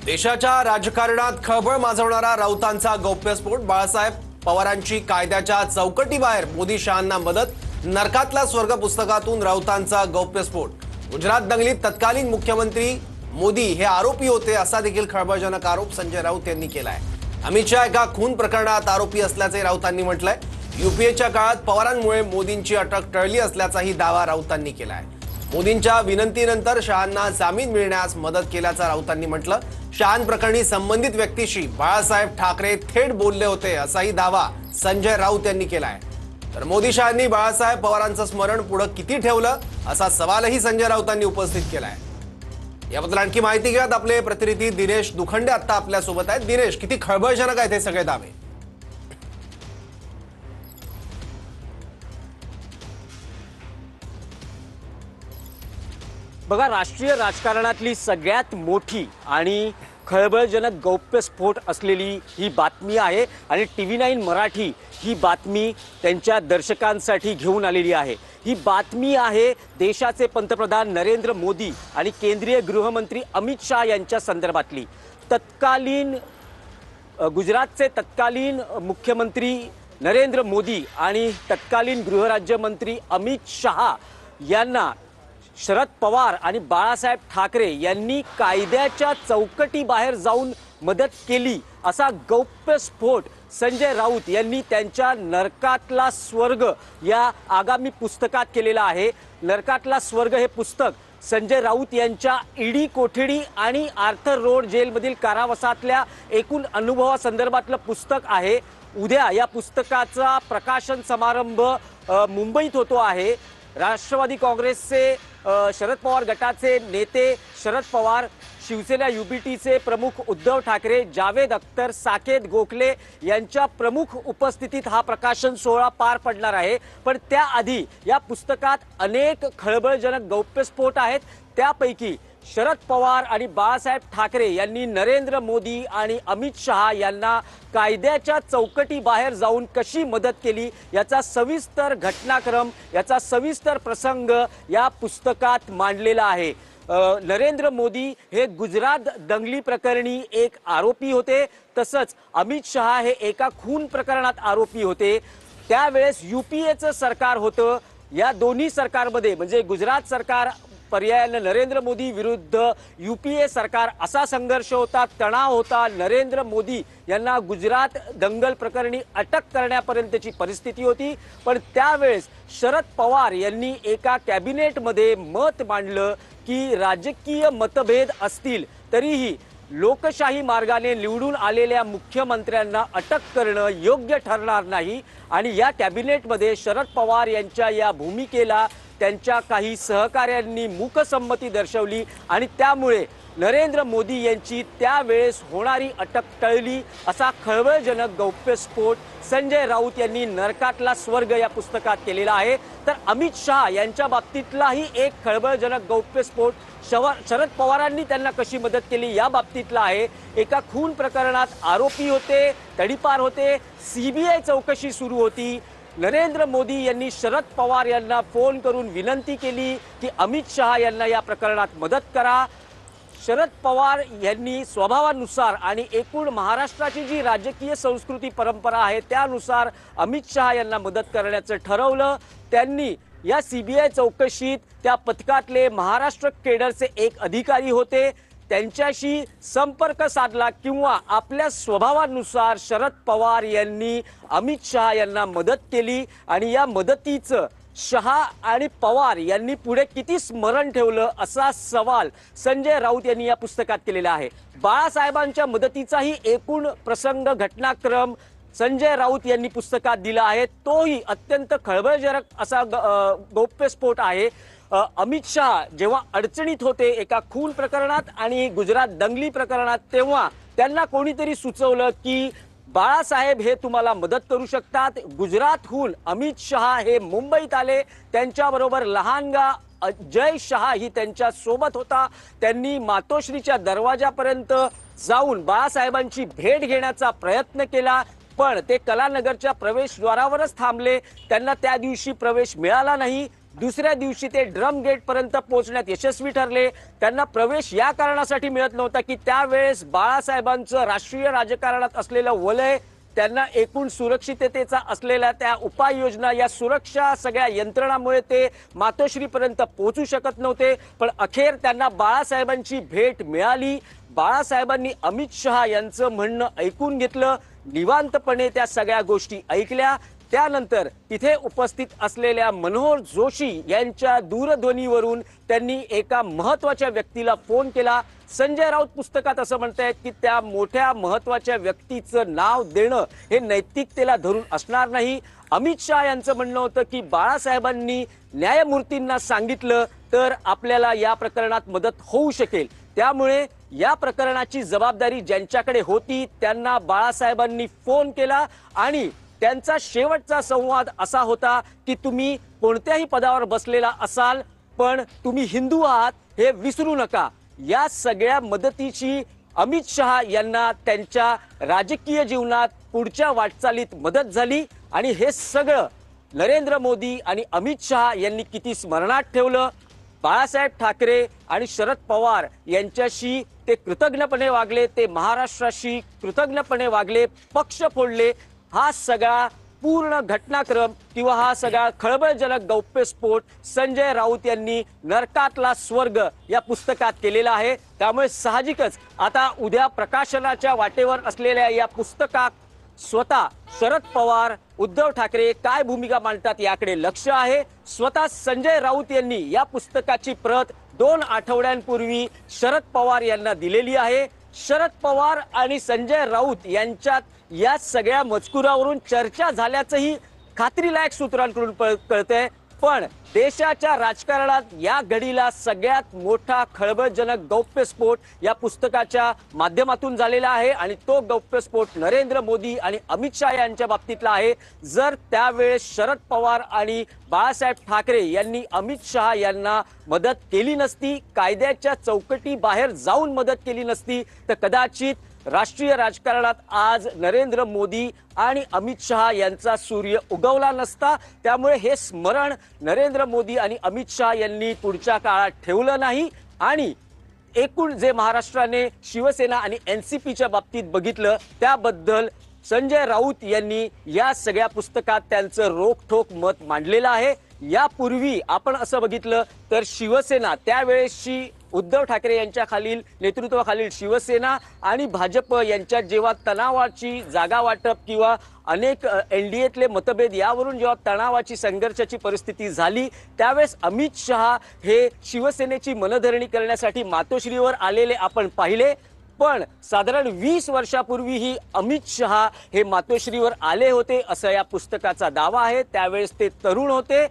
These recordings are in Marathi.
देशाच्या राजकारणात खळबळ माजवणारा राऊतांचा गौप्यस्फोट। बाळासाहेब पवारांची कायद्याच्या चौकटीबाहेर मोदी शहांना मदत। नरकातला स्वर्ग पुस्तकातून राऊतांचा गौप्यस्फोट। गुजरात दंगलीत तत्कालीन मुख्यमंत्री मोदी हे आरोपी होते असा देखील खळबळजनक आरोप संजय राऊत यांनी केलाय। अमित शहा एका खून प्रकरणात आरोपी असल्याचे राऊतांनी म्हटलंय। यूपीएच्या काळात पवारांमुळे मोदींची अटक टळली असल्याचाही दावा राऊतांनी केलाय। मोदींच्या विनंतीनंतर शहांना जामीन मिळण्यास मदत केल्याचं राऊतांनी म्हटलं। शहांप्रकरणी संबंधित व्यक्तीशी बाळासाहेब ठाकरे थेट बोलले होते असाही दावा संजय राऊत यांनी केलाय। तर मोदी शहांनी बाळासाहेब पवारांचं स्मरण पुढे किती ठेवलं असा सवालही संजय राऊतांनी उपस्थित केलाय। याबद्दल आणखी माहिती घेऊयात। आपले प्रतिनिधी दिनेश दुखंडे आता आपल्या सोबत आहेत। दिनेश, किती खळबळजनक आहेत हे सगळे दावे? बघा, राष्ट्रीय राजकारणातली सगळ्यात मोठी आणि खळबळजनक गौप्यस्फोट असलेली ही बातमी आहे आणि TV9 मराठी ही बातमी त्यांच्या दर्शकांसाठी घेऊन आलेली आहे। ही बातमी आहे देशाचे पंतप्रधान नरेंद्र मोदी आणि केंद्रीय गृहमंत्री अमित शहा यांच्या संदर्भातली। तत्कालीन गुजरातचे तत्कालीन मुख्यमंत्री नरेंद्र मोदी आणि तत्कालीन गृहराज्यमंत्री अमित शहा यांना शरद पवार आणि बाळासाहेब ठाकरे यांनी कायद्याच्या चौकटीबाहेर जाऊन मदत केली असा गौप्यस्फोट संजय राऊत यांनी त्यांच्या नरकातला स्वर्ग या आगामी पुस्तकात केलेला आहे। नरकातला स्वर्ग हे पुस्तक संजय राऊत यांच्या ईडी कोठडी आणि आर्थर रोड जेलमधील कारावासातल्या एकूण अनुभवासंदर्भातलं पुस्तक आहे। उद्या या पुस्तकाचा प्रकाशन समारंभ मुंबईत होतो आहे। राष्ट्रवादी काँग्रेसचे शरद पवार गटाचे नेते शरद पवार, शिवसेना युबीटीचे प्रमुख उद्धव ठाकरे, जावेद अख्तर, साकेत गोखले यांच्या प्रमुख उपस्थितीत हा प्रकाशन सोहळा पार पडणार आहे। पण त्याआधी या पुस्तकात अनेक खळबळजनक गौप्यस्फोट आहेत। त्यापैकी शरद पवार आणि बाळासाहेब ठाकरे यांनी नरेंद्र मोदी आणि अमित शहा यांना कायद्याच्या चौकटीबाहेर जाऊन कशी मदत केली याचा सविस्तर घटनाक्रम, याचा सविस्तर प्रसंग या पुस्तकात मांडलेला आहे। नरेंद्र मोदी हे गुजरात दंगली प्रकरणी एक आरोपी होते, तसंच अमित शहा हे एका खून प्रकरणात आरोपी होते। त्यावेळेस यूपीएचं सरकार होतं। या दोन्ही सरकारमध्ये म्हणजे गुजरात सरकार पर्यायाने नरेंद्र मोदी विरुद्ध यूपीए सरकार असा संघर्ष होता, तणाव होता। नरेंद्र मोदी यांना गुजरात दंगल प्रकरणी अटक करण्यापर्यंतची परिस्थिती होती। पण त्यावेळेस शरद पवार यांनी एका कॅबिनेटमध्ये मत मांडलं की राजकीय मतभेद असतील तरीही लोकशाही मार्गाने निवडून आलेल्या मुख्यमंत्र्यांना अटक करणं योग्य ठरणार नाही। आणि या कॅबिनेटमध्ये शरद पवार यांच्या या भूमिकेला त्यांच्या काही सहकाऱ्यांनी मूकसंमती दर्शवली आणि त्यामुळे नरेंद्र मोदी यांची त्यावेळेस होणारी अटक टळली असा खळबळजनक गौप्यस्फोट संजय राऊत यांनी नरकातला स्वर्ग या पुस्तकात केलेला आहे। तर अमित शहा यांच्या बाबतीतलाही एक खळबळजनक गौप्यस्फोट शरद पवारांनी त्यांना कशी मदत केली या बाबतीतला आहे। एका खून प्रकरणात आरोपी होते, तडीपार होते, CBI चौकशी सुरू होती। नरेंद्र मोदी यांनी शरद पवार यांना फोन करून विनंती केली की अमित शहा यांना या प्रकरणात मदत करा। शरद पवार यांनी स्वभावानुसार आणि एकूण महाराष्ट्राची जी राजकीय संस्कृती परंपरा आहे त्यानुसार अमित शहा यांना मदत करण्याचं ठरवलं। त्यांनी या CBI चौकशीत त्या पथकातले महाराष्ट्र केडरचे एक अधिकारी होते, त्यांच्याशी संपर्क साधला किंवा आपल्या स्वभावानुसार शरद पवार यांनी अमित शहा यांना मदत केली आणि या मदतीचं शहा आणि पवार यांनी पुढे किती स्मरण ठेवलं असा सवाल संजय राऊत यांनी या पुस्तकात केलेला आहे। बाळासाहेबांच्या मदतीचाही एकूण प्रसंग, घटनाक्रम संजय राऊत यांनी पुस्तकात दिला आहे। तोही अत्यंत खळबळजनक असा गौप्यस्फोट आहे। अमित शहा जेव्हा अडचणीत होते एका खून प्रकरणात आणि गुजरात दंगली प्रकरणात, तेव्हा त्यांना कोणीतरी सुचवलं की बाळासाहेब हे तुम्हाला मदत करू शकतात। गुजरातहून अमित शहा हे मुंबईत आले, त्यांच्याबरोबर लहानगा अजय शहा ही त्यांच्या सोबत होता। त्यांनी मातोश्रीच्या दरवाजापर्यंत जाऊन बाळासाहेबांची भेट घेण्याचा प्रयत्न केला, पण ते कलानगरच्या प्रवेशद्वारावरच थांबले। त्यांना त्या दिवशी प्रवेश मिळाला नाही। दुसऱ्या दिवशी ते ड्रम गेट पर्यंत पोहोचण्यात यशस्वी ठरले। त्यांना प्रवेश या कारणासाठी मिळत नव्हता की त्यावेळेस बाळासाहेबांचं राष्ट्रीय राजकारणात असलेलं वलय, त्यांना एकूण सुरक्षिततेचा असलेल्या त्या उपाययोजना, या सुरक्षा सगळ्या यंत्रणामुळे ते मातोश्रीपर्यंत पोहोचू शकत नव्हते। पण अखेर त्यांना बाळासाहेबांची भेट मिळाली। बाळासाहेबांनी अमित शहा यांचं म्हणणं ऐकून घेतलं, निवांतपणे त्या सगळ्या गोष्टी ऐकल्या। त्यानंतर तिथे उपस्थित असलेल्या मनोहर जोशी यांच्या दूरध्वनीवरून त्यांनी एका महत्त्वाच्या व्यक्तीला फोन केला। संजय राऊत पुस्तकात असं म्हणतायत की त्या मोठ्या महत्त्वाच्या व्यक्तीचं नाव देणं हे नैतिकतेला धरून असणार नाही। अमित शहा यांचं म्हणणं होतं की बाळासाहेबांनी न्यायमूर्तींना सांगितलं तर आपल्याला या प्रकरणात मदत होऊ शकेल। त्यामुळे या प्रकरणाची जबाबदारी ज्यांच्याकडे होती त्यांना बाळासाहेबांनी फोन केला आणि त्यांचा शेवटचा संवाद असा होता की तुम्ही कोणत्याही पदावर बसलेला असाल पण तुम्ही हिंदू आहात हे विसरू नका। या सगळ्या मदतीची अमित शहा यांना त्यांच्या राजकीय जीवनात पुढच्या वाटचालीत मदत झाली आणि हे सगळं नरेंद्र मोदी आणि अमित शहा यांनी किती स्मरणात ठेवलं। बाळासाहेब ठाकरे आणि शरद पवार यांच्याशी ते कृतज्ञपणे वागले, ते महाराष्ट्राशी कृतज्ञपणे वागले, पक्ष फोडले। हा सगळा पूर्ण घटनाक्रम किंवा हा सगळा खळबळजनक गौप्यस्फोट संजय राऊत यांनी नरकातला स्वर्ग या पुस्तकात केलेला आहे। त्यामुळे साहजिकच आता उद्या प्रकाशनाच्या वाटेवर असलेल्या या पुस्तकात स्वतः शरद पवार, उद्धव ठाकरे काय भूमिका मांडतात याकडे लक्ष आहे। स्वतः संजय राऊत यांनी या पुस्तकाची प्रत 2 आठवड्यांपूर्वी शरद पवार यांना दिलेली आहे। शरद पवार आणि संजय राऊत यांच्यात या सगळ्या मजकुरावरून चर्चा झाल्याचंही खात्रीलायक सूत्रांकडून कळतंय। पण देशाच्या राजकारणात या घडीला सगळ्यात मोठा खळबळजनक गौप्यस्फोट या पुस्तकाच्या माध्यमातून झालेला आहे आणि तो गौप्यस्फोट नरेंद्र मोदी आणि अमित शहा यांच्या बाबतीतला आहे। जर त्यावेळेस शरद पवार आणि बाळासाहेब ठाकरे यांनी अमित शहा यांना मदत केली नसती, कायद्याच्या चौकटी बाहेर जाऊन मदत केली नसती तर कदाचित राष्ट्रीय राजकारणात आज नरेंद्र मोदी आणि अमित शहा यांचा सूर्य उगवला नसता। त्यामुळे हे स्मरण नरेंद्र मोदी आणि अमित शहा यांनी पुढच्या काळात ठेवलं नाही आणि एकूण जे महाराष्ट्राने शिवसेना आणि एनसीपीच्या बाबतीत बघितलं त्याबद्दल संजय राऊत यांनी या सगळ्या पुस्तकात त्यांचं रोखठोक मत मांडलेलं आहे। यापूर्वी आपण असं बघितलं तर शिवसेना त्यावेळेसची उद्धव ठाकरे यांच्या खालील नेतृत्वाखालील शिवसेना आणि भाजप यांच्यात जेव्हा तणावाची जागा वाटप किंवा अनेक एनडीएतले मतभेद यावरून जेव्हा तणावाची संघर्षाची परिस्थिती झाली त्यावेळेस अमित शहा हे शिवसेनेची मनधरणी करण्यासाठी मातोश्रीवर आलेले आपण पाहिले। पण साधारण 20 वर्षापूर्वीही अमित शहा हे मातोश्रीवर आले होते असं या पुस्तकाचा दावा आहे। त्यावेळेस ते तरुण होते,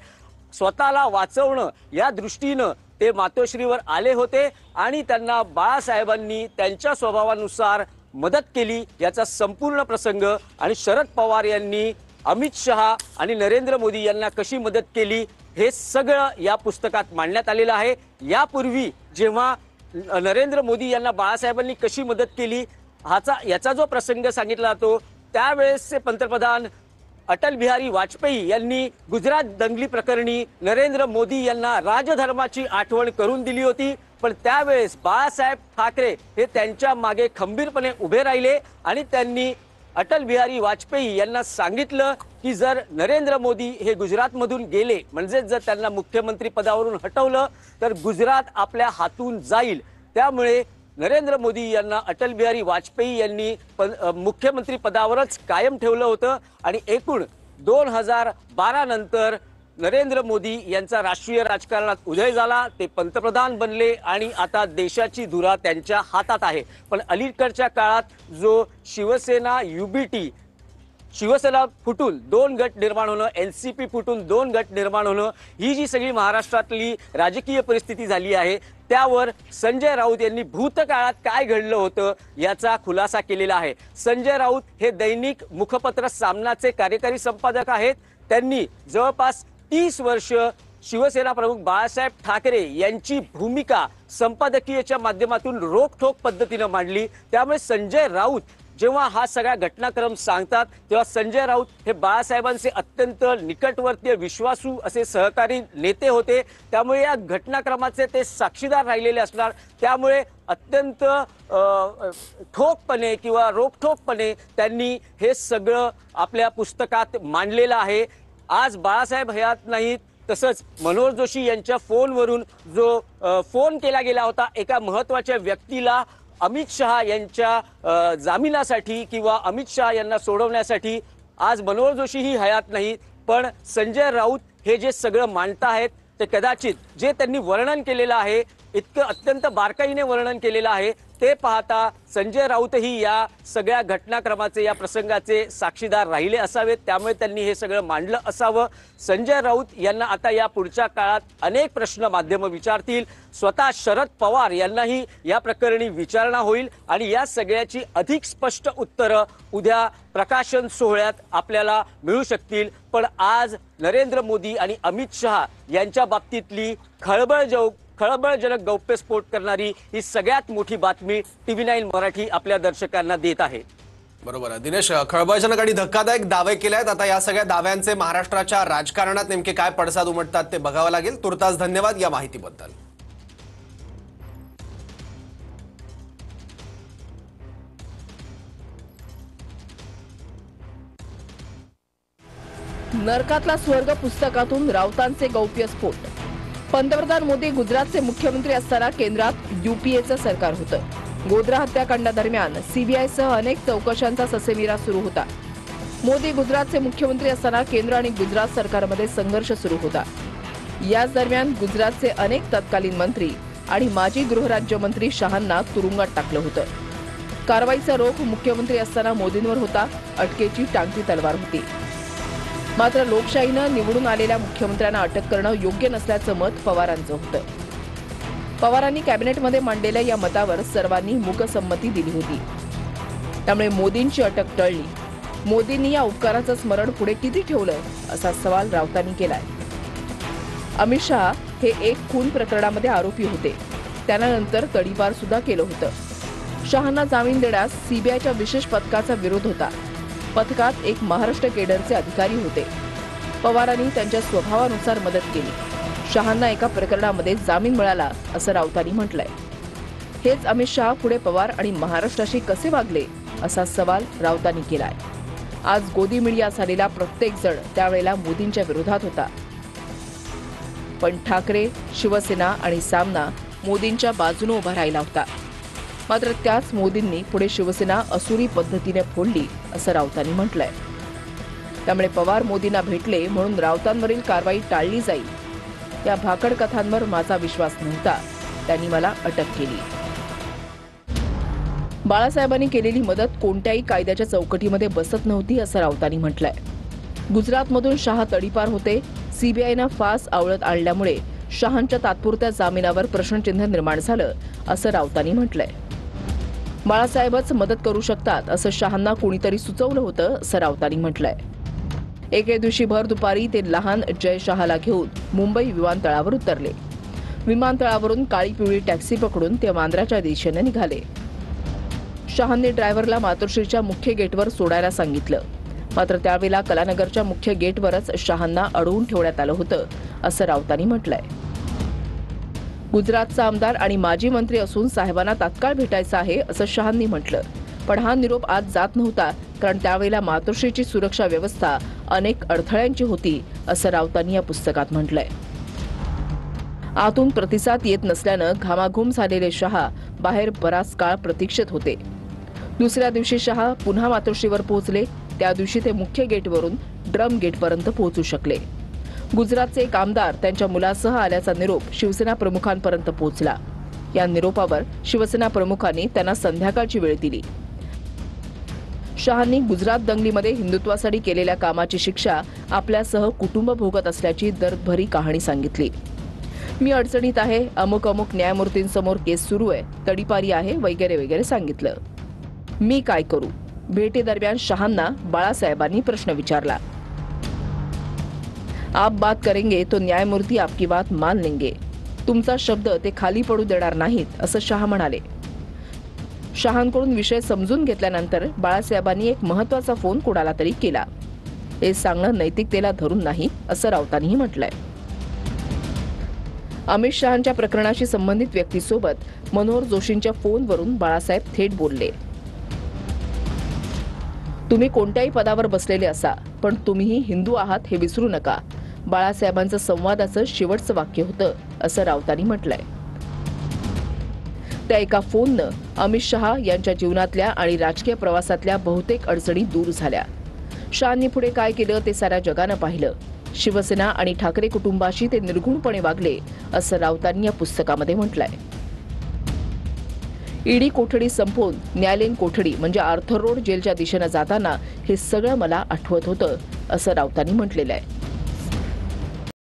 स्वतःला वाचवणं या दृष्टीनं ते मातोश्रीवर आले होते आणि त्यांना बाळासाहेबांनी त्यांच्या स्वभावानुसार मदत केली याचा संपूर्ण प्रसंग आणि शरद पवार यांनी अमित शहा आणि नरेंद्र मोदी यांना कशी मदत केली हे सगळं या पुस्तकात मांडण्यात आलेलं आहे। यापूर्वी जेव्हा नरेंद्र मोदी यांना बाळासाहेबांनी कशी मदत केली याचा जो प्रसंग सांगितला जातो त्यावेळेसचे पंतप्रधान अटल बिहारी वाजपेयी यांनी गुजरात दंगली प्रकरणी नरेंद्र मोदी यांना राजधर्माची आठवण करून दिली होती। पण त्यावेळेस बाळासाहेब ठाकरे हे त्यांच्या मागे खंबीरपणे उभे राहिले आणि त्यांनी अटल बिहारी वाजपेयी यांना सांगितलं की जर नरेंद्र मोदी हे गुजरातमधून गेले म्हणजे जर त्यांना मुख्यमंत्री पदावरून हटवलं तर गुजरात आपल्या हातून जाईल। त्यामुळे नरेंद्र मोदी यांना अटल बिहारी वाजपेयी यांनी मुख्यमंत्री पदावरच कायम ठेवलं होतं आणि एकूण 2012 नंतर नरेंद्र मोदी यांचा राष्ट्रीय राजकारणात उदय झाला, ते पंतप्रधान बनले आणि आता देशाची धुरा त्यांच्या हातात आहे। पण अलीकडच्या काळात जो शिवसेना युबीटी शिवसेना फुटून 2 गट निर्माण होणं, एनसीपी फुटून 2 गट निर्माण होणं, ही जी सगळी महाराष्ट्रातली राजकीय परिस्थिती झाली आहे त्यावर संजय राऊत यांनी भूतकाळात काय घडलं होतं याचा खुलासा केलेला आहे। संजय राऊत हे दैनिक मुखपत्र सामनाचे कार्यकारी संपादक आहेत। त्यांनी जवळपास 30 वर्ष शिवसेना प्रमुख बाळासाहेब ठाकरे यांची भूमिका संपादकीयच्या माध्यमातून रोखठोक पद्धतीने मांडली। त्यामुळे संजय राऊत जेव्हा हा सगळा घटनाक्रम सांगतात तेव्हा संजय राऊत हे बाळासाहेबांचे अत्यंत निकटवर्तीय विश्वासू असे सहकारी नेते होते, त्यामुळे या घटनाक्रमाचे ते साक्षीदार राहिलेले असणार। त्यामुळे अत्यंत ठोकपणे किंवा रोखठोकपणे त्यांनी हे सगळं आपल्या पुस्तकात मांडलेलं आहे। आज बाळासाहेब हयात नाहीत, तसंच मनोहर जोशी यांच्या फोनवरून जो फोन केला गेला होता एका महत्त्वाच्या व्यक्तीला अमित शहा यांच्या जामिनासाठी किंवा अमित शहा यांना सोडवण्यासाठी, आज मनोहर जोशी ही हयात नाहीत, पण संजय राऊत हे जे सगळं मांडताहेत ते कदाचित जे त्यांनी वर्णन केलेलं आहे, इतकं अत्यंत बारकाईने वर्णन केलेलं आहे, ते पाहता संजय राऊतही या सगळ्या घटनाक्रमाचे या प्रसंगाचे साक्षीदार राहिले असावेत, त्यामुळे त्यांनी हे सगळं मांडलं असावं। संजय राऊत यांना आता या पुढच्या काळात अनेक प्रश्न माध्यमं विचारतील, स्वतः शरद पवार यांनाही या प्रकरणी विचारणा होईल आणि या सगळ्याची अधिक स्पष्ट उत्तरं उद्या प्रकाशन सोहळ्यात आपल्याला मिळू शकतील। पण आज नरेंद्र मोदी आणि अमित शहा यांच्या बाबतीतली खळबळजनक गौप्यस्फोट करणारी ही सगळ्यात मोठी बातमी TV9 मराठी आपल्या दर्शकांना देत आहे। बरोबर आहे दिनेश, खळबळजनक आणि धक्कादायक दावे केले आहेत। आता या सगळ्या दाव्यांचे महाराष्ट्राच्या राजकारणात नेमके काय पडसाद उमटतात ते बघावं लागेल। तुर्तास धन्यवाद या माहितीबद्दल। नरकातला स्वर्ग पुस्तकातून राऊतांचे गौप्यस्फोट। पंतप्रधान मोदी गुजरातचे मुख्यमंत्री असताना केंद्रात युपीएचं सरकार होतं। गोध्रा हत्याकांडादरम्यान सीबीआयसह अनेक चौकशांचा ससेमिरा सुरू होता। मोदी गुजरातचे मुख्यमंत्री असताना केंद्र आणि गुजरात सरकारमध्ये संघर्ष सुरू होता। याच दरम्यान गुजरातचे अनेक तत्कालीन मंत्री आणि माजी गृहराज्यमंत्री शहांना तुरुंगात टाकलं होतं। कारवाईचा रोख मुख्यमंत्री असताना मोदींवर होता, अटकेची टांगती तलवार होती। मात्र लोकशाहीनं निवडून आलेल्या मुख्यमंत्र्यांना अटक करणं योग्य नसल्याचं मत पवारांचं होतं। पवारांनी कॅबिनेटमध्ये मांडलेल्या या मतावर सर्वांनी मूकसंमती दिली होती, त्यामुळे मोदींची अटक टळली। मोदींनी या उपकाराचं स्मरण पुढे किती ठेवलं असा सवाल राऊतांनी केलाय। अमित शहा हे एक खून प्रकरणामध्ये आरोपी होते, त्यांना नंतर तडीपार सुद्धा केलं होतं। शहांना जामीन देण्यास सीबीआयच्या विशेष पथकाचा विरोध होता। पथकात एक महाराष्ट्र केडरचे अधिकारी होते। पवारांनी त्यांच्या स्वभावानुसार मदत केली। शहांना एका प्रकरणामध्ये जामीन मिळाला असं राऊतांनी म्हटलंय। हेच अमित शहा पुढे पवार आणि महाराष्ट्राशी कसे वागले असा सवाल राऊतांनी केलाय। आज गोदी मीडिया झालेला प्रत्येक जण त्यावेळेला मोदींच्या विरोधात होता, पण ठाकरे, शिवसेना आणि सामना मोदींच्या बाजूने उभा राहिला होता। मात्र त्याच मोदींनी पुढे शिवसेना असुरी पद्धतीने फोडली असं राऊतांनी म्हटलंय। त्यामुळे पवार मोदींना भेटले म्हणून राऊतांवरील कारवाई टाळली जाईल या भाकड कथांवर माझा विश्वास नव्हता, त्यांनी मला अटक केली। बाळासाहेबांनी केलेली मदत कोणत्याही कायद्याच्या चौकटीमध्ये बसत नव्हती असं राऊतांनी म्हटलंय। गुजरातमधून शहा तडीपार होते, सीबीआयनं फास आवळत आणल्यामुळे शहांच्या तात्पुरत्या जामिनावर प्रश्नचिन्ह निर्माण झालं असं राऊतांनी म्हटलंय। बाळासाहेबच मदत करू शकतात असं शहांना कोणीतरी सुचवलं होतं असं राऊतांनी म्हटलंय। एके दिवशी भर दुपारी ते लहान जय शहाला घेऊन मुंबई विमानतळावर उतरले। विमानतळावरून काळी पिवळी टॅक्सी पकडून ते वांद्र्याच्या दिशेने निघाले। शहांनी ड्रायव्हरला मातोश्रीच्या मुख्य गेटवर सोडायला सांगितलं, मात्र त्यावेळेला कलानगरच्या मुख्य गेटवरच शहांना अडवून ठेवण्यात आलं होतं असं राऊतांनी म्हटलंय। गुजरातचा आमदार आणि माजी मंत्री असून साहेबांना तात्काळ भेटायचं आहे असं शहांनी म्हटलं, पण हा निरोप आज जात नव्हता, कारण त्यावेळेला मातोश्रीची सुरक्षा व्यवस्था अनेक अडथळ्यांची होती असं राऊतांनी या पुस्तकात म्हटलंय। आतून प्रतिसाद येत नसल्यानं घामाघूम झालेले शहा बाहेर बराच काळ प्रतीक्षेत होते। दुसऱ्या दिवशी शहा पुन्हा मातोश्रीवर पोहोचले। त्या दिवशी ते मुख्य गेटवरून ड्रम गेटपर्यंत पोहोचू शकले। गुजरातचे एक आमदार त्यांच्या मुलासह आल्याचा निरोप शिवसेना प्रमुखांपर्यंत पोहोचला। या निरोपावर शिवसेना प्रमुखांनी त्यांना संध्याकाळची वेळ दिली। शहांनी गुजरात दंगलीमध्ये हिंदुत्वासाठी केलेल्या कामाची शिक्षा आपल्यासह कुटुंब भोगत असल्याची दर्दभरी कहाणी सांगितली। मी अडचणीत आहे, अमुक अमुक न्यायमूर्तींसमोर केस सुरू आहे, तडीपारी आहे वगैरे वगैरे सांगितलं। मी काय करू? भेटीदरम्यान शहांना बाळासाहेबांनी प्रश्न विचारला। आप बात करेंगे तो न्यायमूर्ती आपकी बात मान लेंगे, तुमचा शब्द ते खाली पडू देणार नाहीत असं शहा म्हणाले। शहांकडून विषय समजून घेतल्यानंतर बाळासाहेबांनी एक महत्त्वाचा फोन कोणाला तरी केला. हे सांगणं नैतिकतेला धरून नाही असं राऊतांनीही म्हटलंय. अमित शहांच्या प्रकरणाशी संबंधित व्यक्तीसोबत मनोहर जोशींच्या फोनवरून बाळासाहेब थेट बोलले. तुम्ही कोणत्याही पदावर बसलेले असा, पण तुम्हीही हिंदू आहात हे विसरू नका. बाळासाहेबांचं संवादाचं शेवटचं वाक्य होतं असं राऊतांनी म्हटलंय. त्या एका फोननं अमित शहा यांच्या जीवनातल्या आणि राजकीय प्रवासातल्या बहुतेक अडचणी दूर झाल्या. शहांनी पुढे काय केलं ते साऱ्या जगानं पाहिलं. शिवसेना आणि ठाकरे कुटुंबाशी ते निर्घुणपणे वागले असं राऊतांनी या पुस्तकामध्ये म्हटलंय. ईडी कोठडी संपवून न्यायालयीन कोठडी म्हणजे आर्थर रोड जेलच्या दिशेनं जाताना हे सगळं मला आठवत होतं असं राऊतांनी म्हटलेलं आहे.